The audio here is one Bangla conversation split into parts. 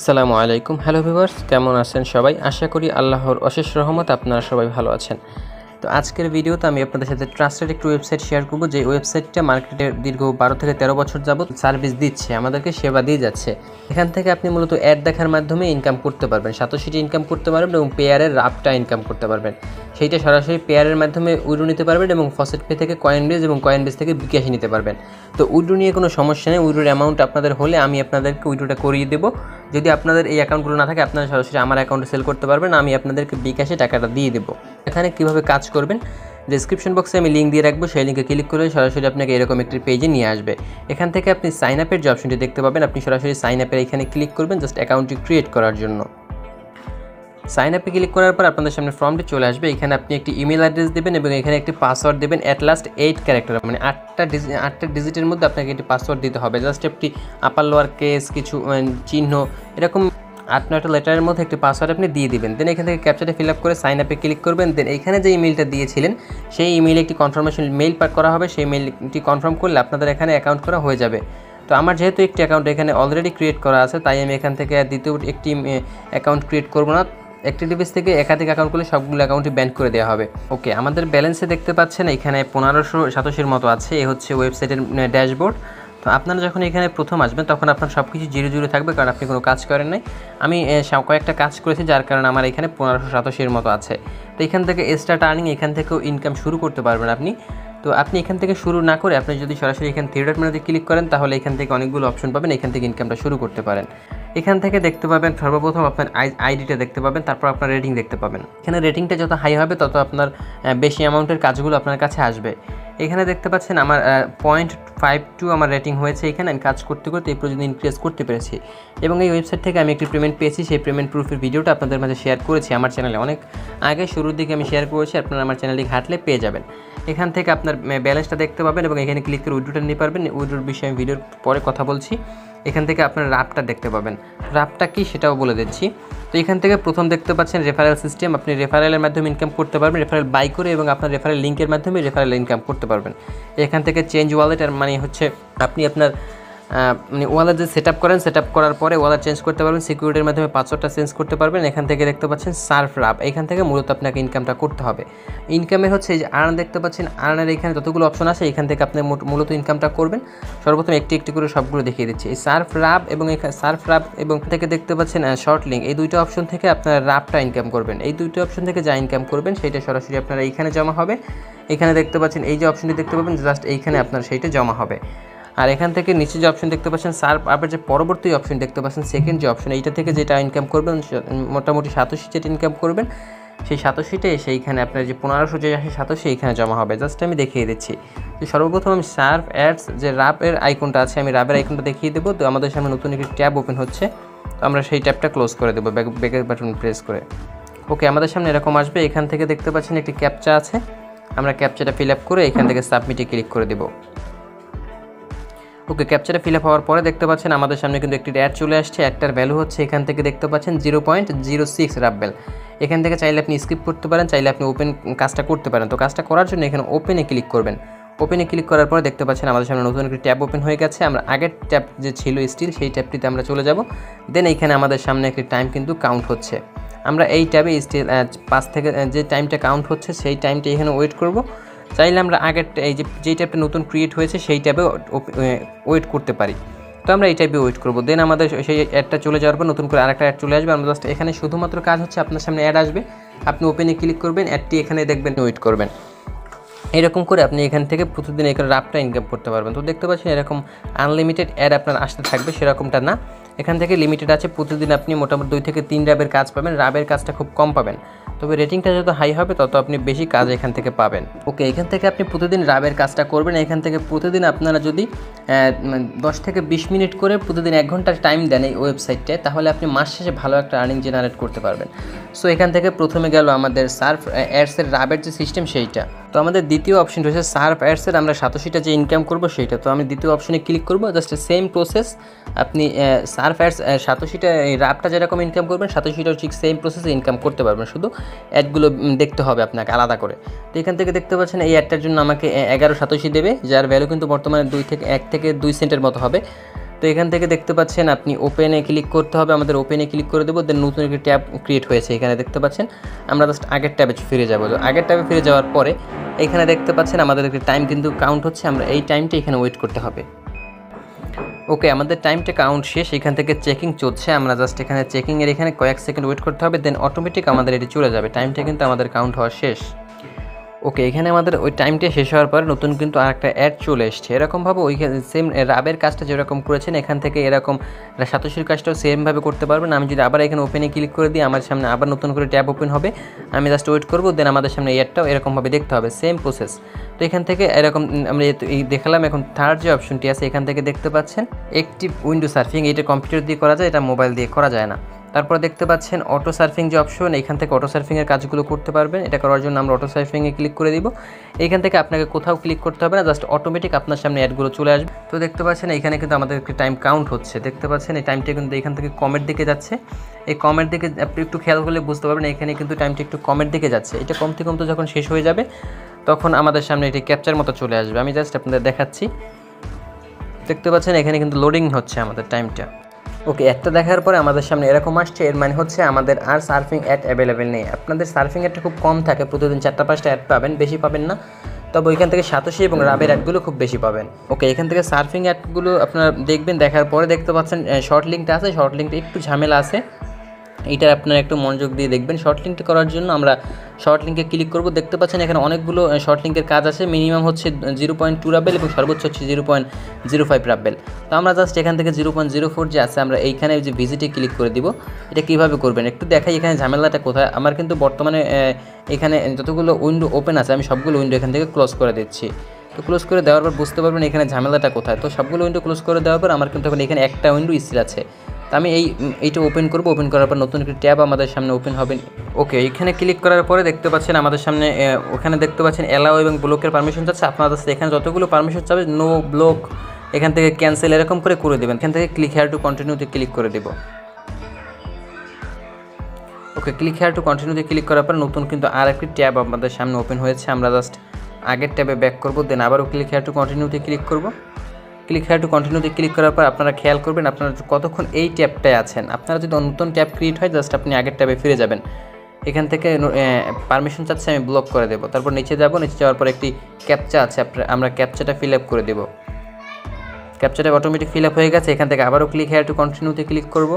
আসসালামু আলাইকুম। হ্যালো ভিউয়ার্স, কেমন আছেন সবাই? আশা করি আল্লাহর অশেষ রহমত আপনারা সবাই ভালো আছেন। তো আজকের ভিডিওতে আমি আপনাদের সাথে ট্রাস্টেড একটি ওয়েবসাইট শেয়ার করব, যে ওয়েবসাইটটা মার্কেটে দীর্ঘ 12 থেকে 13 বছর যাবত সার্ভিস দিচ্ছে, আমাদেরকে সেবা দিয়ে যাচ্ছে। এখান থেকে আপনি মূলত অ্যাড দেখার মাধ্যমে ইনকাম করতে পারবেন, সাতোশিটি ইনকাম করতে পারবেন এবং পেয়ারের রাফটা ইনকাম করতে পারবেন। সেইটা সরাসরি পেয়ারের মাধ্যমে উইড্রো নিতে পারবেন এবং ফসেট পে থেকে কয়েনবেজ এবং কয়েনবেজ থেকে বিকাশে নিতে পারবেন। তো উইড্রো নিয়ে কোনো সমস্যা নেই। উইড্রোর অ্যামাউন্ট আপনাদের হলে আমি আপনাদেরকে উইড্রোটা করিয়ে দেবো। যদি আপনাদের এই অ্যাকাউন্টগুলো না থাকে, আপনারা সরাসরি আমার অ্যাকাউন্টে সেল করতে পারবেন, আমি আপনাদেরকে বিকাশে টাকাটা দিয়ে দেবো। এখানে কীভাবে কাজ করবেন, ডেসক্রিপশন বক্সে আমি লিঙ্ক দিয়ে রাখবো, সেই লিঙ্কে ক্লিক করে সরাসরি আপনাকে এরকম একটি পেজে নিয়ে আসবে। এখান থেকে আপনি সাইন আপের যে অপশনটি দেখতে পাবেন, আপনি সরাসরি সাইন আপের এখানে ক্লিক করবেন জাস্ট অ্যাকাউন্টটি ক্রিয়েট করার জন্য। সাইন আপে ক্লিক করার পর আপনাদের সামনে ফর্মটি চলে আসবে। এখানে আপনি একটি ইমেল অ্যাড্রেস দেবেন এবং এখানে একটি পাসওয়ার্ড দেবেন, অ্যাট লাস্ট 8 ক্যারেক্টার, মানে 8টা ডিজিটের মধ্যে আপনাকে একটি পাসওয়ার্ড দিতে হবে। জাস্ট একটি আপার লোয়ার কেস কিছু চিহ্ন এরকম 8-9টা লেটারের মধ্যে একটি পাসওয়ার্ড আপনি দিয়ে দিবেন। দেন এখান থেকে ক্যাপচাটা ফিল আপ করে সাইন আপে ক্লিক করবেন। দেন এখানে যে ইমেলটা দিয়েছিলেন সেই ইমেইলে একটি কনফার্মেশন মেইল পার করা হবে। সেই মেইলটি কনফার্ম করলে আপনাদের এখানে অ্যাকাউন্ট করা হয়ে যাবে। তো আমার যেহেতু একটি অ্যাকাউন্ট এখানে অলরেডি ক্রিয়েট করা আছে, তাই আমি এখান থেকে দ্বিতীয় একটি অ্যাকাউন্ট ক্রিয়েট করবো না। একটি ডিভাইস থেকে একাধিক অ্যাকাউন্ট করলে সবগুলো অ্যাকাউন্টই ব্যান করে দেওয়া হবে। ওকে, আমাদের ব্যালেন্সে দেখতে পাচ্ছেন এখানে 1587 মতো আছে। এ হচ্ছে ওয়েবসাইটের ড্যাশবোর্ড। তো আপনারা যখন এখানে প্রথম আসবেন তখন আপনার সব কিছু জিরো জিরো থাকবে, কারণ আপনি কোনো কাজ করেন নাই। আমি কয়েকটা কাজ করেছি, যার কারণে আমার এখানে 1587 মতো আছে। তো এখান থেকে স্টার্ট আর্নিং, এখান থেকেও ইনকাম শুরু করতে পারবেন আপনি। তো আপনি এখান থেকে শুরু না করে আপনি যদি সরাসরি এখানে থ্রি ডট মেনুতে ক্লিক করেন, তাহলে এখান থেকে অনেকগুলো অপশন পাবেন, এখান থেকে ইনকামটা শুরু করতে পারেন। এখান থেকে দেখতে পাবেন সর্বপ্রথম আপনার আইডিটা দেখতে পাবেন, তারপর আপনার রেটিং দেখতে পাবেন। এখানে রেটিংটা যত হাই হবে তত আপনার বেশি অ্যামাউন্টের কাজগুলো আপনার কাছে আসবে। এখানে দেখতে পাচ্ছেন আমার 0.52 আমার রেটিং হয়েছে। এখানে আমি কাজ করতে করতে এই পর্যন্ত ইনক্রিজ করতে পেরেছি এবং এই ওয়েবসাইট থেকে আমি একটি পেমেন্ট পেয়েছি। সেই পেমেন্ট প্রুফের ভিডিওটা আপনাদের মাঝে শেয়ার করেছি আমার চ্যানেলে, অনেক আগে শুরুর দিকে আমি শেয়ার করেছি, আপনারা আমার চ্যানেলে ঘাটলে পেয়ে যাবেন। এখান থেকে আপনার ব্যালেন্সটা দেখতে পাবেন এবং এখানে ক্লিক করে উইড্রোটা নিতে পারবেন। উইড্রোর বিষয়ে আমি ভিডিওর পরে কথা বলছি। এখান থেকে আপনার রাফটা দেখতে পাবেন, রাফটা কি সেটাও বলে দিচ্ছি। তো এখান থেকে প্রথম দেখতে পাচ্ছেন রেফারেল সিস্টেম, আপনি রেফারেলের মাধ্যমে ইনকাম করতে পারবেন, রেফারেল বাই করে এবং আপনার রেফারেল লিঙ্কের মাধ্যমে রেফারেল ইনকাম করতে পারবেন। এখান থেকে চেঞ্জ ওয়ালেট, আর মানে হচ্ছে আপনি আপনার মানে ওয়ালেট যে সেট আপ করার পরে ওয়ালেট চেঞ্জ করতে পারবেন, সিকিউরিটির মাধ্যমে পাসওয়ার্ডটা চেঞ্জ করতে পারবেন। এখান থেকে দেখতে পাচ্ছেন সার্ফ রাব, এখান থেকে মূলত আপনাকে ইনকামটা করতে হবে। ইনকামের হচ্ছে এই যে আর্ন দেখতে পাচ্ছেন, আর্নের এখানে যতগুলো অপশন আছে এখান থেকে আপনি মূলত ইনকামটা করবেন। সর্বপ্রথম একটি একটি করে সবগুলো দেখিয়ে দিচ্ছি। এই সার্ফ রাব এবং থেকে দেখতে পাচ্ছেন শর্ট লিঙ্ক, এই দুইটা অপশন থেকে আপনারা রাবটা ইনকাম করবেন। এই দুইটা অপশন থেকে যা ইনকাম করবেন সেইটা সরাসরি আপনারা এইখানে জমা হবে। এখানে দেখতে পাচ্ছেন এই যে অপশনটি দেখতে পাবেন, জাস্ট এইখানে আপনার সেইটা জমা হবে। আর এখান থেকে নিচে যে অপশন দেখতে পাচ্ছেন সার্ফ আপের যে পরবর্তী অপশন দেখতে পাচ্ছেন সেকেন্ড যে অপশন, এইটা থেকে যেটা ইনকাম করবেন মোটামুটি 87 যেটা ইনকাম করবেন, সেই 87টাই সেইখানে আপনার যে 1500 যে আসে 87 এইখানে জমা হবে। জাস্ট আমি দেখিয়ে দিচ্ছি। তো সর্বপ্রথম আমি সার্ফ অ্যাডস যে রাবের আইকনটা আছে, আমি রাবের আইকনটা দেখিয়ে দেবো। তো আমাদের সামনে নতুন একটি ট্যাব ওপেন হচ্ছে, তো আমরা সেই ট্যাবটা ক্লোজ করে দেবো ব্যাকের বাটন প্রেস করে। ওকে, আমাদের সামনে এরকম আসবে। এখান থেকে দেখতে পাচ্ছেন একটি ক্যাপচা আছে, আমরা ক্যাপচাটা ফিল আপ করে এখান থেকে সাবমিটে ক্লিক করে দেবো। ওকে, ক্যাপচারে ফিল আপ হওয়ার পরে দেখতে পাচ্ছেন আমাদের সামনে কিন্তু একটি অ্যাড চলে আসছে। একটার ভ্যালু হচ্ছে এখান থেকে দেখতে পাচ্ছেন 0.06 রাব্বেল। এখান থেকে চাইলে আপনি স্কিপ করতে পারেন, চাইলে আপনি ওপেন কাজটা করতে পারেন। তো কাজটা করার জন্য এখানে ওপেনে ক্লিক করবেন। ওপেনে ক্লিক করার পরে দেখতে পাচ্ছেন আমাদের সামনে নতুন একটি ট্যাব ওপেন হয়ে গেছে। আমরা আগের ট্যাব যে ছিল স্টিল, সেই ট্যাবটিতে আমরা চলে যাব। দেন এইখানে আমাদের সামনে একটি টাইম কিন্তু কাউন্ট হচ্ছে। আমরা এই ট্যাবে স্টিল 5 থেকে যে টাইমটা কাউন্ট হচ্ছে সেই টাইমটা এখানে ওয়েট করব। চাইলে আমরা আগের এই যেই ট্যাবটা নতুন ক্রিয়েট হয়েছে সেই ট্যাবে ওয়েট করতে পারি। তো আমরা এই টাইপে ওয়েট করবো। দেন আমাদের সেই অ্যাডটা চলে যাওয়ার পর নতুন করে আরেকটা অ্যাড চলে আসবে। আমরা জাস্ট এখানে শুধুমাত্র কাজ হচ্ছে আপনার সামনে অ্যাড আসবে, আপনি ওপেনে ক্লিক করবেন, অ্যাডটি এখানে দেখবেন, ওয়েট করবেন। এরকম করে আপনি এখান থেকে প্রতিদিন এখানে রাবটা ইনকাম করতে পারবেন। তো দেখতে পাচ্ছেন এরকম আনলিমিটেড অ্যাড আপনার আসতে থাকবে, সেরকমটা না। এখান থেকে লিমিটেড আছে, প্রতিদিন আপনি মোটামুটি 2 থেকে 3 রাবের কাজ পাবেন। রাবের কাজটা খুব কম পাবেন, তবে রেটিংটা যত হাই হবে তত আপনি বেশি কাজ এখান থেকে পাবেন। ওকে, এখান থেকে আপনি প্রতিদিন রাবের কাজটা করবেন। এখান থেকে প্রতিদিন আপনারা যদি 10 থেকে 20 মিনিট করে প্রতিদিন 1 ঘন্টার টাইম দেন এই ওয়েবসাইটটায়, তাহলে আপনি মাস শেষে ভালো একটা আর্নিং জেনারেট করতে পারবেন। সো এখান থেকে প্রথমে গেল আমাদের সার্ফ অ্যাডসের রাবের যে সিস্টেম সেইটা। তো আমাদের দ্বিতীয় অপশন রয়েছে সার্ফ অ্যাডসের আমরা 87টা যে ইনকাম করবো সেইটা। তো আমি দ্বিতীয় অপশনে ক্লিক করবো, জাস্ট সেম প্রসেস। আপনি সার্ফ অ্যাডস 87টা এই রাবটা যেরকম ইনকাম করবেন 87টাও ঠিক সেম প্রসেসে ইনকাম করতে পারবেন, শুধু অ্যাডগুলো দেখতে হবে আপনাকে আলাদা করে। তো এখান থেকে দেখতে পাচ্ছেন এই অ্যাডটার জন্য আমাকে 1187 দেবে, যার ভ্যালু কিন্তু বর্তমানে 1 থেকে 2 সেন্টের মতো হবে। তো এখান থেকে দেখতে পাচ্ছেন আপনি ওপেনে ক্লিক করতে হবে, আমাদের ওপেনে ক্লিক করে দেবো, দেন নতুন একটি ট্যাব ক্রিয়েট হয়েছে এখানে দেখতে পাচ্ছেন। আমরা জাস্ট আগের ট্যাবে ফিরে যাবো। তো আগের ট্যাবে ফিরে যাওয়ার পরে এখানে দেখতে পাচ্ছেন আমাদের একটি টাইম কিন্তু কাউন্ট হচ্ছে, আমরা এই টাইমটা এখানে ওয়েট করতে হবে। ওকে, আমাদের টাইমটা কাউন্ট শেষ, এখান থেকে চেকিং চলছে, আমরা জাস্ট এখানে চেকিংয়ের এখানে কয়েক সেকেন্ড ওয়েট করতে হবে, দেন অটোমেটিক আমাদের এটি চলে যাবে। টাইমটা কিন্তু আমাদের কাউন্ট হওয়া শেষ। ওকে, এখানে আমাদের ওই টাইমটা শেষ হওয়ার পর নতুন কিন্তু আরেকটা অ্যাড চলে এসছে। এরকমভাবে ওইখানে সেম রাবের কাজটা যেরকম করেছেন এখান থেকে এরকম সাতোশির কাজটাও সেমভাবে করতে পারবেন। আমি যদি আবার এখানে ওপেনে ক্লিক করে দিই, আমার সামনে আবার নতুন করে ট্যাব ওপেন হবে, আমি জাস্ট ওয়েট করবো, দেন আমাদের সামনে অ্যাডটাও এরকমভাবে দেখতে হবে, সেম প্রসেস। তো এখান থেকে এরকম আমরা এই দেখালাম। এখন থার্ড যে অপশনটি আছে এখান থেকে দেখতে পাচ্ছেন অ্যাক্টিভ উইন্ডো সার্ফিং, এটা কম্পিউটার দিয়ে করা যায়, এটা মোবাইল দিয়ে করা যায় না। তারপর দেখতে পাচ্ছেন অটো সার্ফিং যে অপশন, এখান থেকে অটো সার্ফিংয়ের কাজগুলো করতে পারবেন। এটা করার জন্য আমরা অটো সার্ফিংয়ে ক্লিক করে দিব। এখান থেকে আপনাকে কোথাও ক্লিক করতে হবে না, জাস্ট অটোমেটিক আপনার সামনে অ্যাডগুলো চলে আসবে। তো দেখতে পাচ্ছেন এখানে কিন্তু আমাদের একটি টাইম কাউন্ট হচ্ছে, দেখতে পাচ্ছেন এই টাইমটা কিন্তু এখান থেকে কমের দিকে যাচ্ছে। এই কমের দিকে আপনি একটু খেয়াল করলে বুঝতে পারবেন এখানে কিন্তু টাইমটা একটু কমের দিকে যাচ্ছে। এটা কমতে কমতে যখন শেষ হয়ে যাবে তখন আমাদের সামনে এটি ক্যাপচার মতো চলে আসবে। আমি জাস্ট আপনাদের দেখাচ্ছি, দেখতে পাচ্ছেন এখানে কিন্তু লোডিং হচ্ছে আমাদের টাইমটা। ওকে, একটা দেখার পরে আমাদের সামনে এরকম আসছে, এর মানে হচ্ছে আমাদের আর সার্ফিং অ্যাড অ্যাভেলেবেল নেই। আপনাদের সার্ফিং অ্যাডটা খুব কম থাকে, প্রতিদিন 4-5টা অ্যাড পাবেন, বেশি পাবেন না। তবে ওইখান থেকে সাতোশি এবং রাবের অ্যাডগুলো খুব বেশি পাবেন। ওকে, এখান থেকে সার্ফিং অ্যাডগুলো আপনারা দেখবেন, দেখার পরে দেখতে পাচ্ছেন শর্ট লিঙ্কটা আছে, শর্ট লিঙ্কটা একটু ঝামেলা আছে, এটা আপনারা একটু মনোযোগ দিয়ে দেখবেন। শর্ট লিঙ্কটা করার জন্য আমরা শর্ট লিঙ্কে ক্লিক করব। দেখতে পাচ্ছেন এখানে অনেকগুলো শর্ট লিঙ্কের কাজ আছে, মিনিমাম হচ্ছে 0.2 রাবেল এবং সর্বোচ্চ হচ্ছে 0.05 রাবেল। তো আমরা জাস্ট এখান থেকে 0.04 যে আছে আমরা এইখানে যে ভিজিটে ক্লিক করে দিব। এটা কীভাবে করবেন একটু দেখাই, এখানে ঝামেলাটা কোথায়। আমার কিন্তু বর্তমানে এখানে যতগুলো উইন্ডো ওপেন আছে আমি সবগুলো উইন্ডো এখান থেকে ক্লোজ করে দিচ্ছি। তো ক্লোজ করে দেওয়ার পর বুঝতে পারবেন এখানে ঝামেলাটা কোথায়। তো সবগুলো উইন্ডো ক্লোজ করে দেওয়ার পর আমার কিন্তু এখন এখানে একটা উইন্ডো স্টিল আছে। তো আমি এইটা ওপেন করব, ওপেন করার পর নতুন একটি ট্যাব আমাদের সামনে ওপেন হবে। ওকে, এখানে ক্লিক করার পরে দেখতে পাচ্ছেন আমাদের সামনে ওখানে দেখতে পাচ্ছেন অ্যালাউ এবং ব্লকের পারমিশন চাচ্ছে। আপনারা এখানে যতগুলো পারমিশন চাবে নো ব্লক, এখান থেকে ক্যান্সেল এরকম করে দেবেন। এখান থেকে ক্লিক হেয়ার টু কন্টিনিউতে ক্লিক করে দেব। ওকে, ক্লিক হেয়ার টু কন্টিনিউতে ক্লিক করার পর নতুন কিন্তু আর একটি ট্যাব আমাদের সামনে ওপেন হয়েছে। আমরা জাস্ট আগের ট্যাবে ব্যাক করব, দেন আবারও ক্লিক হেয়ার টু কন্টিনিউতে ক্লিক করব। ক্লিক হেয়ার টু কন্টিনিউতে ক্লিক করার পর আপনারা খেয়াল করবেন আপনারা কতক্ষণ এই ট্যাবটায় আছেন। আপনারা যদি নতুন ট্যাব ক্রিয়েট হয় জাস্ট আপনি আগের ট্যাবে ফিরে যাবেন। এখান থেকে পারমিশন চাচ্ছে, আমি ব্লক করে দেবো। তারপর নিচে যাব, নিচে যাওয়ার পর একটি ক্যাপচা আছে, আমরা ক্যাপচাটা ফিল আপ করে দেবো। ক্যাপচাটা অটোমেটিক ফিল আপ হয়ে গেছে। এখান থেকে আবারও ক্লিক হেয়ার টু কন্টিনিউতে ক্লিক করব।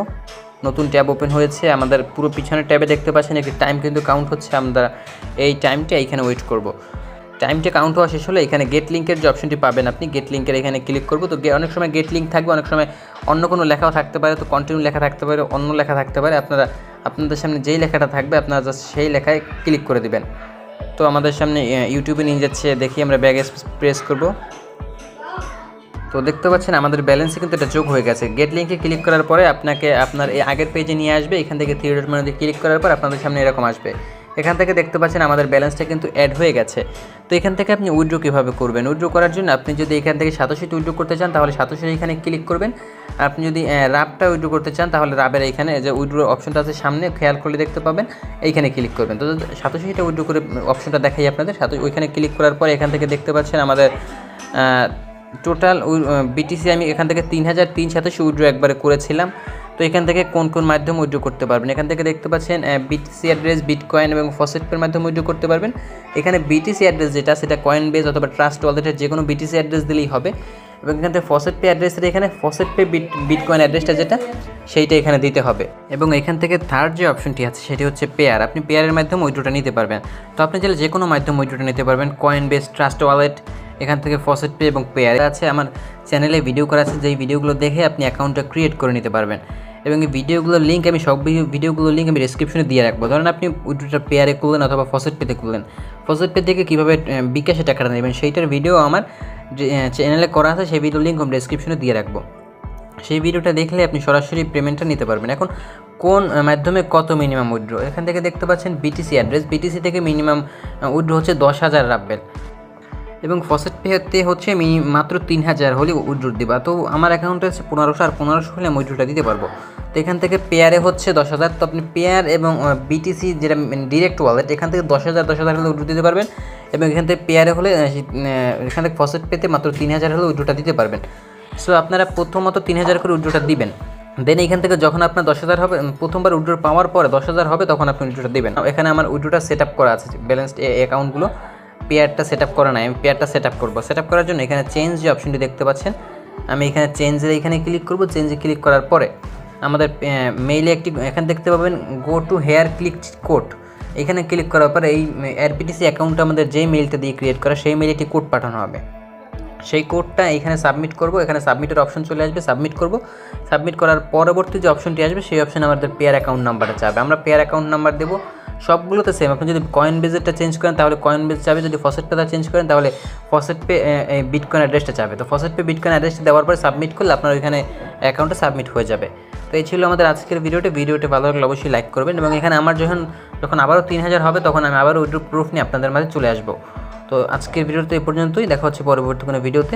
নতুন ট্যাব ওপেন হয়েছে, আমাদের পুরো পিছনের ট্যাবে দেখতে পাচ্ছেন একটি টাইম কিন্তু কাউন্ট হচ্ছে। আমরা এই টাইমটা এইখানে ওয়েট করব। টাইমটা কাউন্ট হওয়া শেষ হলে এখানে গেট লিঙ্কের যে অপশনটি পাবেন আপনি, গেট লিঙ্কের এখানে ক্লিক করবো। তো অনেক সময় গেট লিঙ্ক থাকবে, অনেক সময় অন্য কোনো লেখাও থাকতে পারে। তো কন্টিনিউ লেখা থাকতে পারে, অন্য লেখা থাকতে পারে। আপনাদের সামনে যেই লেখাটা থাকবে আপনারা জাস্ট সেই লেখায় ক্লিক করে দিবেন। তো আমাদের সামনে ইউটিউবে নিয়ে যাচ্ছে, দেখি আমরা ব্যাগে প্রেস করব। তো দেখতে পাচ্ছেন আমাদের ব্যালেন্সে কিন্তু এটা যোগ হয়ে গেছে। গেট লিঙ্কে ক্লিক করার পরে আপনাকে আপনার এই আগের পেজে নিয়ে আসবে। এখান থেকে থ্রি ডট মেনুতে ক্লিক করার পর আপনাদের সামনে এরকম আসবে। এখান থেকে দেখতে পাচ্ছেন আমাদের ব্যালেন্সটা কিন্তু অ্যাড হয়ে গেছে। তো এখান থেকে আপনি উইথড্র কীভাবে করবেন, উইথড্র করার জন্য আপনি যদি এখান থেকে সাতোশিতে উইথড্র করতে চান তাহলে সাতোশি এখানে ক্লিক করবেন। আপনি যদি রাবটা উইথড্র করতে চান তাহলে রাবের এখানে যে উইথড্র অপশনটা আছে সামনে খেয়াল করলে দেখতে পাবেন, এইখানে ক্লিক করবেন। তো সাতোশিটা উইথড্র করে অপশনটা দেখাই আপনাদের। ওইখানে ক্লিক করার পর এখান থেকে দেখতে পাচ্ছেন আমাদের টোটাল বিটিসি আমি এখান থেকে 3387 উইথড্র একবারে করেছিলাম। তো এখান থেকে কোন কোন মাধ্যমে উইথড্র করতে পারবেন এখান থেকে দেখতে পাচ্ছেন বিটিসি অ্যাড্রেস, বিটকয়েন এবং ফসেট পের মাধ্যমে উইথড্র করতে পারবেন। এখানে বিটিসি অ্যাড্রেস যেটা সেটা কয়েন বেস অথবা ট্রাস্ট ওয়ালেটের যে কোনো বিটিসি অ্যাড্রেস দিলেই হবে। এবং এখান থেকে ফসেট পে অ্যাড্রেসের এখানে ফসেট পে বিটকয়েন অ্যাড্রেসটা যেটা সেইটা এখানে দিতে হবে। এবং এখান থেকে থার্ড যে অপশনটি আছে সেটি হচ্ছে পেয়ার। আপনি পেয়ারের মাধ্যমে উইথড্রটা নিতে পারবেন। তো আপনি চাইলে যে কোনো মাধ্যমে উইথড্রটা নিতে পারবেন, কয়েন বেস, ট্রাস্ট ওয়ালেট, এখান থেকে ফসেট পে এবং পেয়ার আছে। আমার চ্যানেলে ভিডিও করা আছে, যেই ভিডিওগুলো দেখে আপনি অ্যাকাউন্টটা ক্রিয়েট করে নিতে পারবেন। এবং এই ভিডিওগুলোর লিঙ্ক আমি ভিডিওগুলোর লিঙ্ক আমি ডেসক্রিপশনে দিয়ে রাখবো। ধরেন আপনি উইথড্রটা পেয়ারে করলেন অথবা ফসেট পেতে করলেন, ফসেট পে থেকে কীভাবে বিকাশে টাকাটা নেবেন সেইটার ভিডিও আমার চ্যানেলে করা আছে, সেই ভিডিওর লিঙ্ক আমি ডেসক্রিপশনে দিয়ে রাখবো। সেই ভিডিওটা দেখলে আপনি সরাসরি পেমেন্টটা নিতে পারবেন। এখন কোন মাধ্যমে কত মিনিমাম উইথড্র এখান থেকে দেখতে পাচ্ছেন বিটিসি অ্যাড্রেস, বিটিসি থেকে মিনিমাম উইথড্র হচ্ছে 10,000 রাখবেন। এবং ফসেট পেতে হচ্ছে মাত্র 3,000 হলে উইথড্র দিবা। তো আমার অ্যাকাউন্টে হচ্ছে 1500, আর 1500 হলে আমি উইথড্রটা দিতে পারবো। তো এখান থেকে পেয়ারে হচ্ছে 10,000। তো আপনি পেয়ার এবং বিটিসি যেটা ডিরেক্ট ওয়ালেট এখান থেকে 10,000 হলে উইথড্র দিতে পারবেন। এবং এখান থেকে পেয়ারে হলে এখান থেকে ফসেট পেতে মাত্র 3,000 হলে উইথড্রটা দিতে পারবেন। সো আপনারা প্রথমত 3000 করে উইথড্রটা দিবেন, দেন এখান থেকে যখন আপনার 10,000 হবে, প্রথমবার উইথড্র পাওয়ার পরে 10,000 হবে তখন আপনি উইথড্রটা দেবেন। এখানে আমার উইথড্রটা সেট আপ করা আছে, ব্যালেন্সড অ্যাকাউন্টগুলো, পেয়ারটা সেট আপ করা নাই, আমি পেয়ারটা সেট আপ করবো। সেট আপ করার জন্য এখানে চেঞ্জ যে অপশনটি দেখতে পাচ্ছেন, আমি এখানে চেঞ্জের এখানে ক্লিক করব। চেঞ্জে ক্লিক করার পরে আমাদের মেইলে একটি এখানে দেখতে পাবেন go to hair click code, এখানে ক্লিক করার পরে এই আরবিটিসি অ্যাকাউন্টটা আমাদের যেই মেইলটা দিয়ে ক্রিয়েট করা সেই মেইলে একটি কোড পাঠানো হবে। সেই কোডটা এখানে সাবমিট করব, এখানে সাবমিটের অপশন চলে আসবে, সাবমিট করব। সাবমিট করার পরবর্তী যে অপশনটি আসবে সেই অপশনে আমাদের পেয়ার অ্যাকাউন্ট নাম্বারটা চাবে, আমরা পেয়ার অ্যাকাউন্ট নাম্বার দেবো। সবগুলোতে সেম, আপনি যদি কয়েন বেজেরটা চেঞ্জ করেন তাহলে কয়েন বেজ চাবে, যদি ফসেট পেটা চেঞ্জ করেন তাহলে ফসেট পে বিটকয়েন অ্যাড্রেসটা চাবে। তো ফসেট পে বিটকয়েন অ্যাড্রেসটা দেওয়ার পরে সাবমিট করলে আপনার ওইখানে অ্যাকাউন্টে সাবমিট হয়ে যাবে। তো এই ছিল আমাদের আজকের ভিডিওটি ভালো লাগলে অবশ্যই লাইক করবেন, এবং এখানে আমার যখন আবারও 3000 হবে তখন আমি আবারও উইথড্র প্রুফ নিয়ে আপনাদের মাঝে চলে আসবো। তো আজকের ভিডিওতে এই পর্যন্তই, দেখা হচ্ছে পরবর্তী কোনো ভিডিওতে।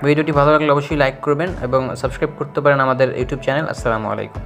ভিডিওটি ভালো লাগলে অবশ্যই লাইক করবেন এবং সাবস্ক্রাইব করতে পারেন আমাদের ইউটিউব চ্যানেল। আসসালামু আলাইকুম।